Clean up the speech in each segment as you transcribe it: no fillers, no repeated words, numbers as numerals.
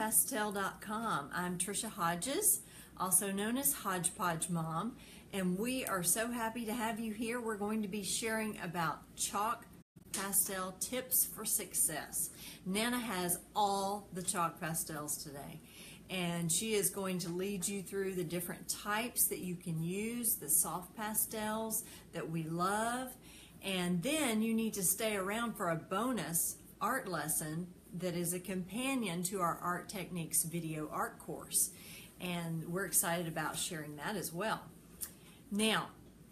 chalkpastel.com. I'm Trisha Hodges, also known as Hodgepodge Mom, and we are so happy to have you here. We're going to be sharing about chalk pastel tips for success. Nana has all the chalk pastels today, and she is going to lead you through the different types that you can use, the soft pastels that we love, and then you need to stay around for a bonus art lesson that is a companion to our Art Techniques video art course, and we're excited about sharing that as well. Now,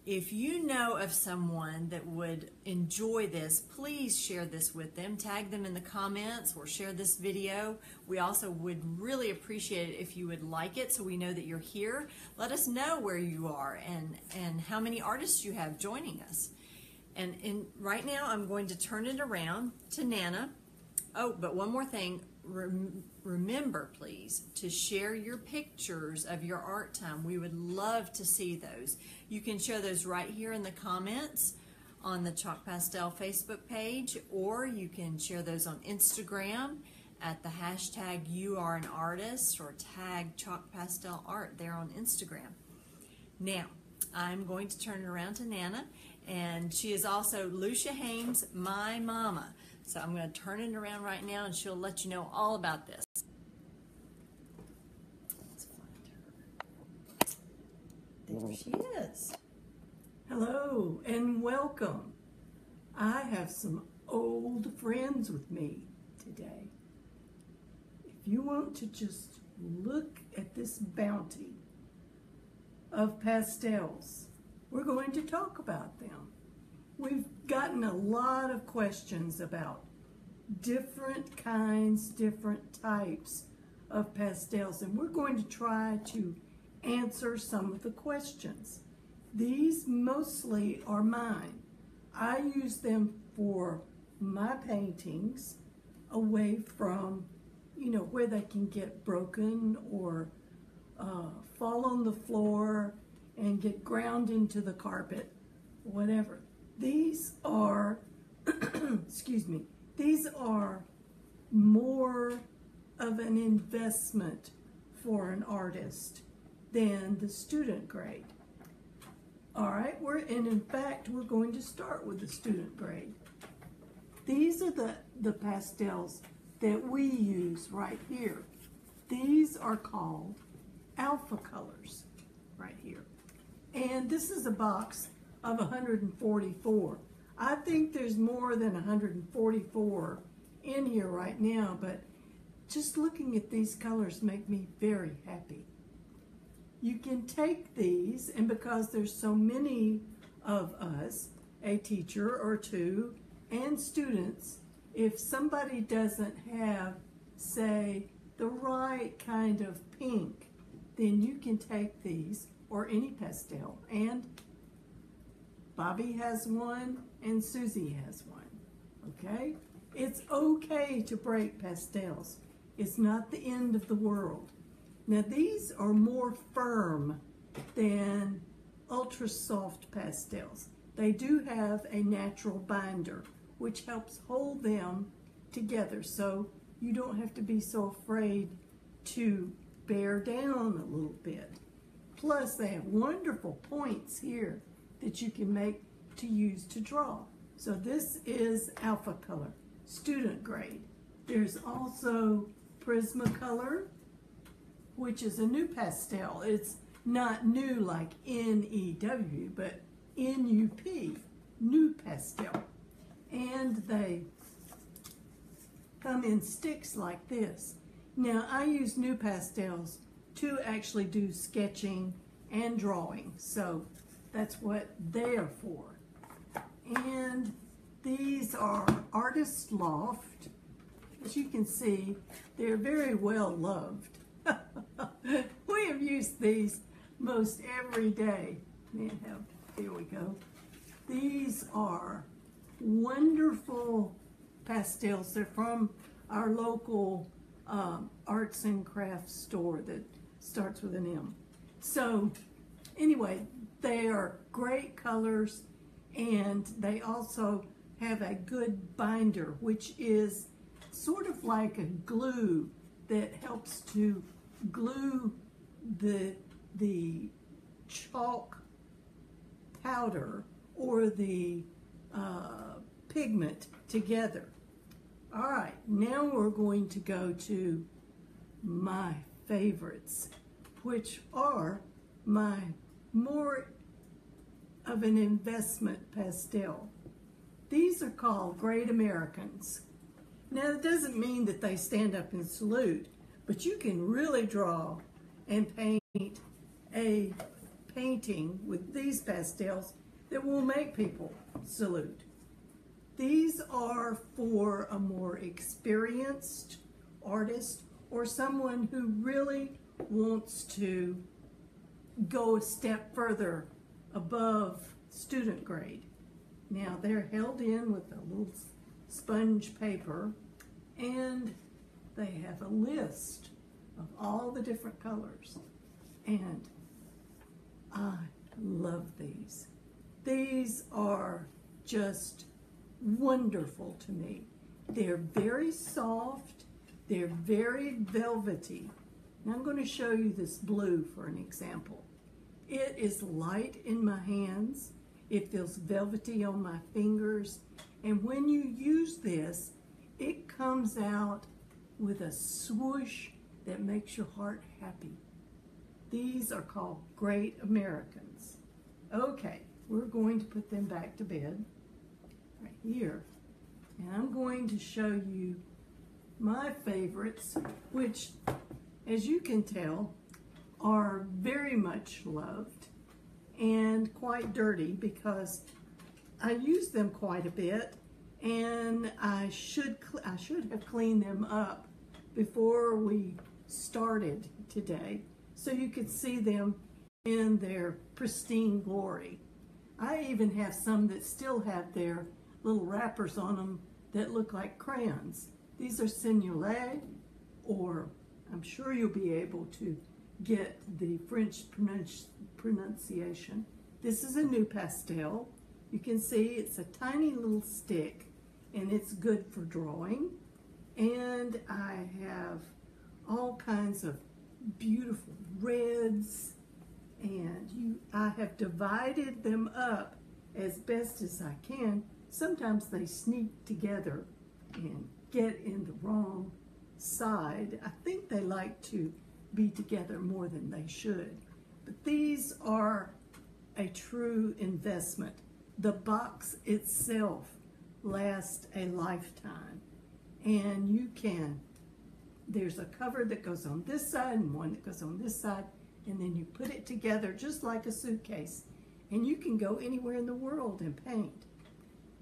if you know of someone that would enjoy this, please share this with them. Tag them in the comments or share this video. We also would really appreciate it if you would like it so we know that you're here. Let us know where you are and how many artists you have joining us. And right now I'm going to turn it around to Nana. Oh, but one more thing. Remember, please, to share your pictures of your art time. We would love to see those. You can share those right here in the comments on the Chalk Pastel Facebook page, or you can share those on Instagram at the hashtag #YouAreAnArtist or tag Chalk Pastel Art there on Instagram. Now, I'm going to turn it around to Nana, and she is also Lucia Hames, my mama. So I'm going to turn it around right now, and she'll let you know all about this. Let's find her. There she is. Hello and welcome. I have some old friends with me today. If you want to just look at this bounty of pastels, we're going to talk about them. We've gotten a lot of questions about different kinds, different types of pastels, and we're going to try to answer some of the questions. These mostly are mine. I use them for my paintings away from, where they can get broken or fall on the floor and get ground into the carpet, whatever. These are, excuse me, these are more of an investment for an artist than the student grade. All right, and in fact, we're going to start with the student grade. These are the pastels that we use right here. These are called alpha colors right here. And this is a box of 144. I think there's more than 144 in here right now, but just looking at these colors make me very happy. You can take these, and because there's so many of us, a teacher or two, and students, if somebody doesn't have, say, the right kind of pink, then you can take these, or any pastel, and Bobby has one, and Susie has one, okay? It's okay to break pastels. It's not the end of the world. Now, these are more firm than ultra soft pastels. They do have a natural binder, which helps hold them together, so you don't have to be so afraid to bear down a little bit. Plus, they have wonderful points here that you can make to use to draw. So this is alpha color, student grade. There's also Prismacolor, which is a new pastel. It's not new like N-E-W, but N-U-P, new pastel. And they come in sticks like this. Now, I use new pastels to actually do sketching and drawing, so that's what they're for. And these are Artist Loft. As you can see, they're very well loved. We have used these most every day. Here we go. These are wonderful pastels. They're from our local arts and crafts store that starts with an M. So anyway, they are great colors, and they also have a good binder, which is sort of like a glue that helps to glue the chalk powder or the pigment together. All right, now we're going to go to my favorites, which are my more of an investment pastel. These are called Great Americans. Now, it doesn't mean that they stand up and salute, but you can really draw and paint a painting with these pastels that will make people salute. These are for a more experienced artist or someone who really wants to go a step further above student grade. Now, they're held in with a little sponge paper, and they have a list of all the different colors. And I love these. These are just wonderful to me. They're very soft. They're very velvety. Now I'm going to show you this blue for an example. It is light in my hands. It feels velvety on my fingers. And when you use this, it comes out with a swoosh that makes your heart happy. These are called Great Americans. Okay, we're going to put them back to bed right here. And I'm going to show you my favorites, which, as you can tell, are very much loved and quite dirty because I use them quite a bit, and I should have cleaned them up before we started today so you could see them in their pristine glory. I even have some that still have their little wrappers on them that look like crayons. These are sennelier, or I'm sure you'll be able to get the French pronunciation. This is a new pastel. You can see it's a tiny little stick, and it's good for drawing. And I have all kinds of beautiful reds, and I have divided them up as best as I can. Sometimes they sneak together and get in the wrong side. I think they like to be together more than they should. But these are a true investment. The box itself lasts a lifetime. And you can, there's a cover that goes on this side and one that goes on this side, and then you put it together just like a suitcase. And you can go anywhere in the world and paint.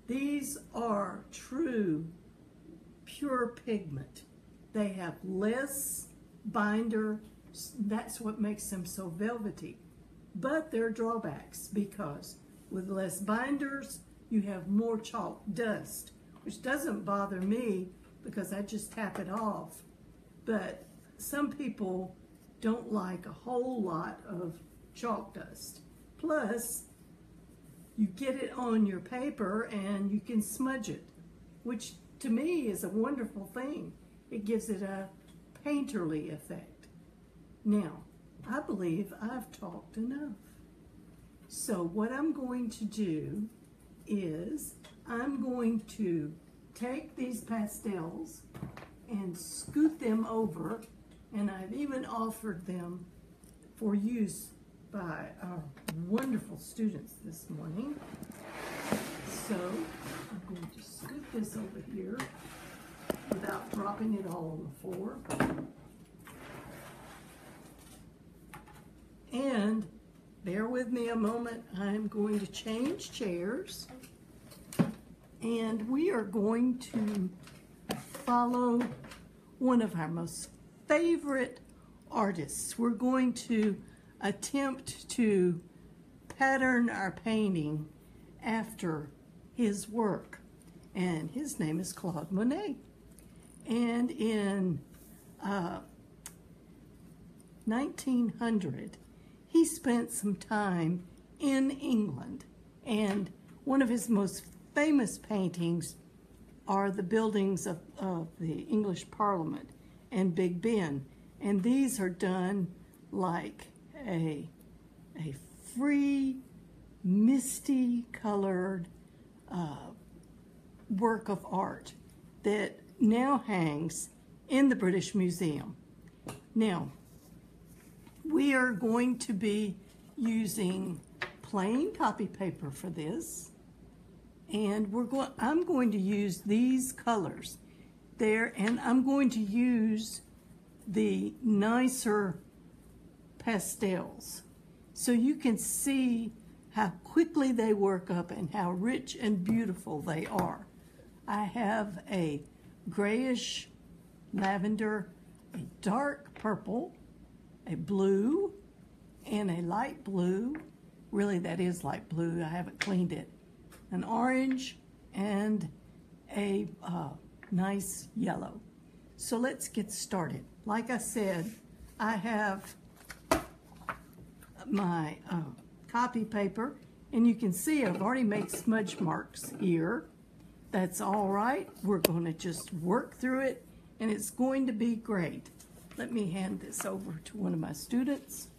These are true pure pigment. They have less binder. That's what makes them so velvety. But there are drawbacks, because with less binders, you have more chalk dust, which doesn't bother me because I just tap it off. But some people don't like a whole lot of chalk dust. Plus, you get it on your paper and you can smudge it, which to me is a wonderful thing. It gives it a painterly effect. Now, I believe I've talked enough. So what I'm going to do is I'm going to take these pastels and scoot them over, and I've even offered them for use by our wonderful students this morning. So I'm going to scoot this over here without dropping it all on the floor. And bear with me a moment, I'm going to change chairs, and we are going to follow one of our most favorite artists. We're going to attempt to pattern our painting after his work, and his name is Claude Monet. And in 1900, he spent some time in England, and one of his most famous paintings are the buildings of the English Parliament. and Big Ben. And these are done like a free, misty colored work of art that now hangs in the British Museum. Now, we are going to be using plain copy paper for this, and I'm going to use these colors there, and I'm going to use the nicer pastels so you can see how quickly they work up and how rich and beautiful they are. I have a grayish lavender, a dark purple, a blue, and a light blue. Really, that is light blue. I haven't cleaned it. An orange and a nice yellow. So let's get started. Like I said, I have my copy paper, and you can see I've already made smudge marks here. That's all right. We're going to just work through it, and it's going to be great. Let me hand this over to one of my students.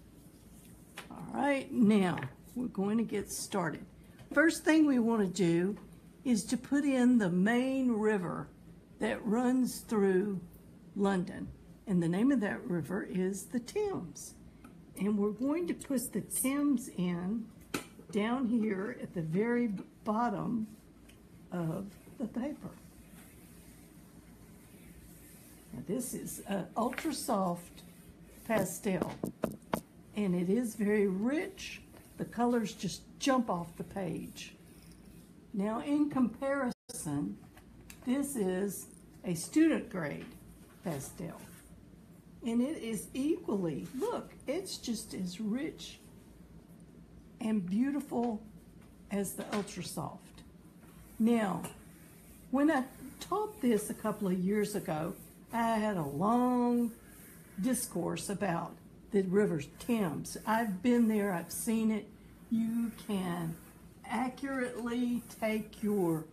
All right, now we're going to get started. First thing we want to do is to put in the main river that runs through London. And the name of that river is the Thames. And we're going to put the Thames in down here at the very bottom of the paper. Now this is an ultra soft pastel, and it is very rich. The colors just jump off the page. Now in comparison, this is a student grade pastel, and it is equally, look, it's just as rich and beautiful as the ultra soft. Now, when I taught this a couple of years ago, I had a long discourse about the river Thames. I've been there, I've seen it. You can accurately take your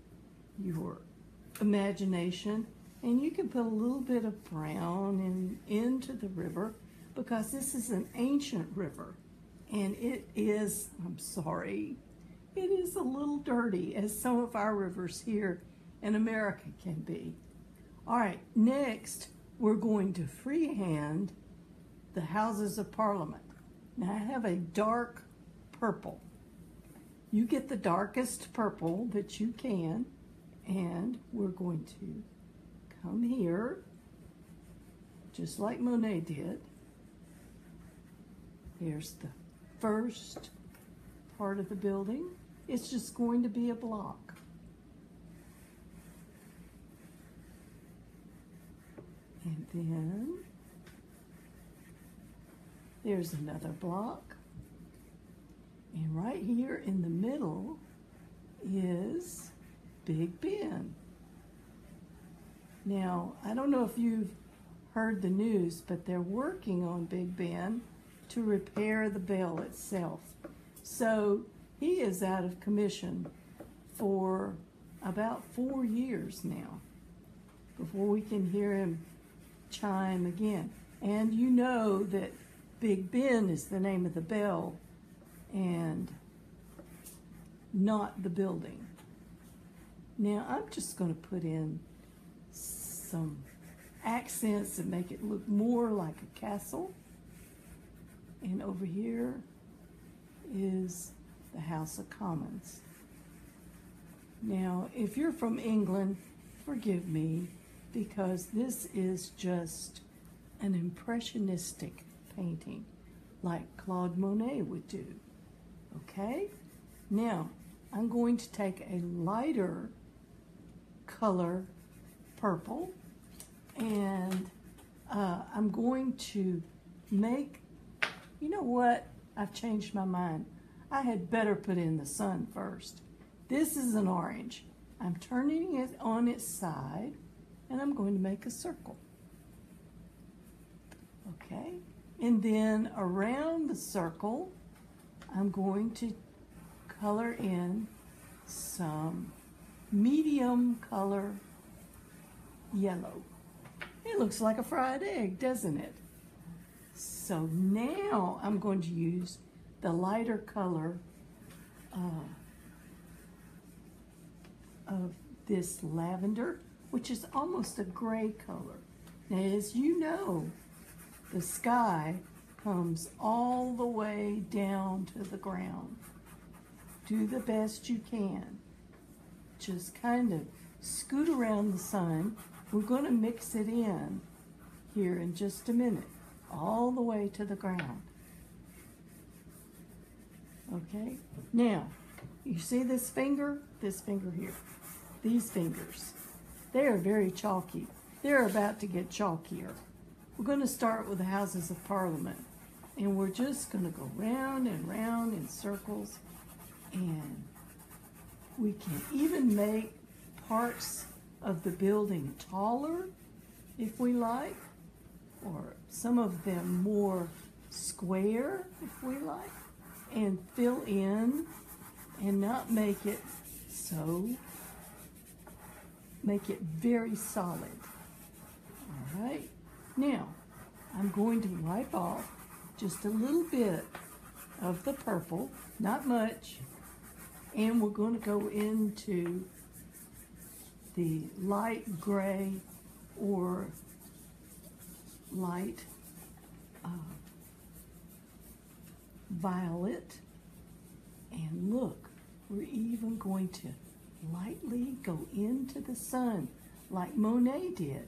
imagination, and you can put a little bit of brown into the river, because this is an ancient river, and it is, I'm sorry, it is a little dirty, as some of our rivers here in America can be. All right, next we're going to freehand the Houses of Parliament. Now I have a dark purple. You get the darkest purple that you can, and we're going to come here, just like Monet did. Here's the first part of the building. It's just going to be a block. And then there's another block. And right here in the middle is Big Ben. Now, I don't know if you've heard the news, but they're working on Big Ben to repair the bell itself. So he is out of commission for about 4 years now before we can hear him chime again. And you know that Big Ben is the name of the bell and not the building. Now I'm just going to put in some accents that make it look more like a castle. And over here is the House of Commons. Now, if you're from England, forgive me, because this is just an impressionistic painting like Claude Monet would do. Okay? Now, I'm going to take a lighter color, purple, and I'm going to make, you know what? I've changed my mind. I had better put in the sun first. This is an orange. I'm turning it on its side, and I'm going to make a circle. Okay? And then around the circle, I'm going to color in some medium color yellow. It looks like a fried egg, doesn't it? So now I'm going to use the lighter color of this lavender, which is almost a gray color. Now, as you know, the sky comes all the way down to the ground. Do the best you can. Just kind of scoot around the sun. We're going to mix it in here in just a minute, all the way to the ground. Okay, now, you see this finger here, these fingers, they are very chalky. They're about to get chalkier. We're going to start with the Houses of Parliament, and we're just going to go round and round in circles, and we can even make parts of the building taller if we like, or some of them more square if we like, and fill in and not make it very solid. All right, now I'm going to wipe off just a little bit of the purple, not much, and we're going to go into the light gray or light violet. And look, we're even going to lightly go into the sun like Monet did.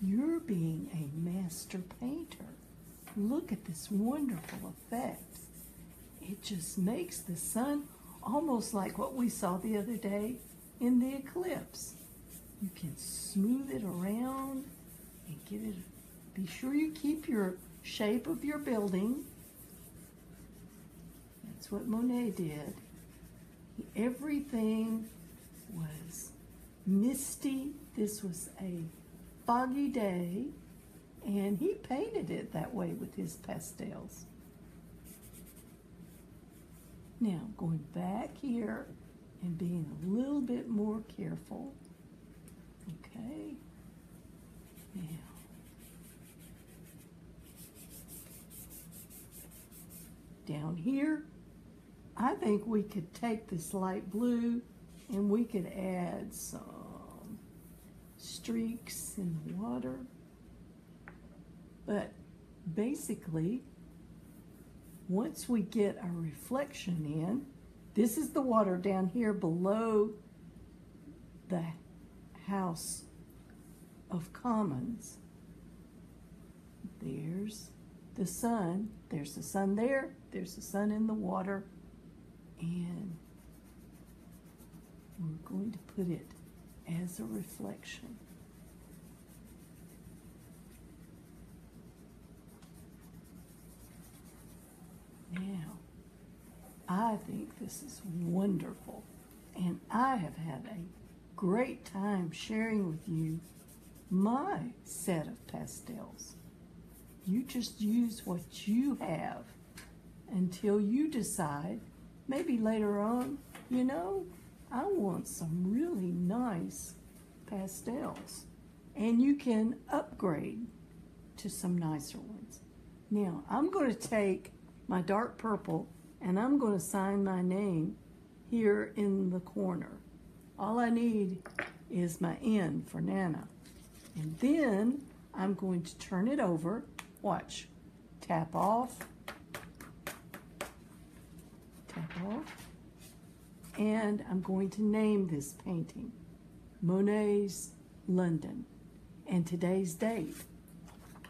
You're being a master painter. Look at this wonderful effect. It just makes the sun almost like what we saw the other day in the eclipse. You can smooth it around and get it. Be sure you keep your shape of your building. That's what Monet did. Everything was misty. This was a foggy day, and he painted it that way with his pastels. Now, going back here and being a little bit more careful. Okay. Now, down here, I think we could take this light blue and we could add some streaks in the water. But basically, once we get our reflection in, this is the water down here below the House of Commons. There's the sun. There's the sun there. There's the sun in the water. And we're going to put it as a reflection. Now, I think this is wonderful, and I have had a great time sharing with you my set of pastels. You just use what you have until you decide, maybe later on, you know, I want some really nice pastels. And you can upgrade to some nicer ones. Now, I'm going to take my dark purple and I'm going to sign my name here in the corner. All I need is my N for Nana. And then I'm going to turn it over. Watch. Tap off. Tap off. And I'm going to name this painting Monets London and today's date.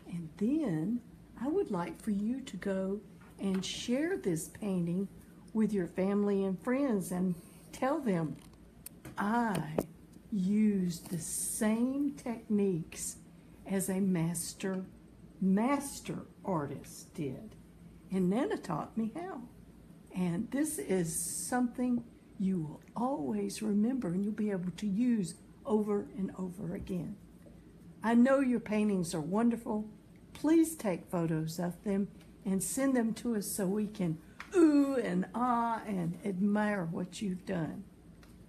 And then I would like for you to go and share this painting with your family and friends and tell them, I used the same techniques as a master artist did. And Nana taught me how. And this is something you will always remember and you'll be able to use over and over again. I know your paintings are wonderful. Please take photos of them and send them to us so we can ooh and ah and admire what you've done.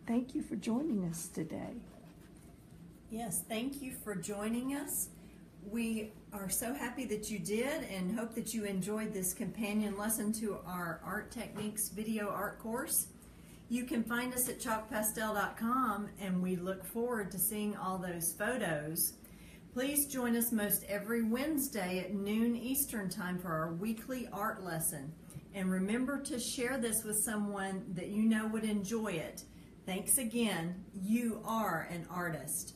Thank you for joining us today. Yes, thank you for joining us. We are so happy that you did and hope that you enjoyed this companion lesson to our Art Techniques video art course. You can find us at chalkpastel.com, and we look forward to seeing all those photos. Please join us most every Wednesday at noon Eastern Time for our weekly art lesson. And remember to share this with someone that you know would enjoy it. Thanks again. You are an artist.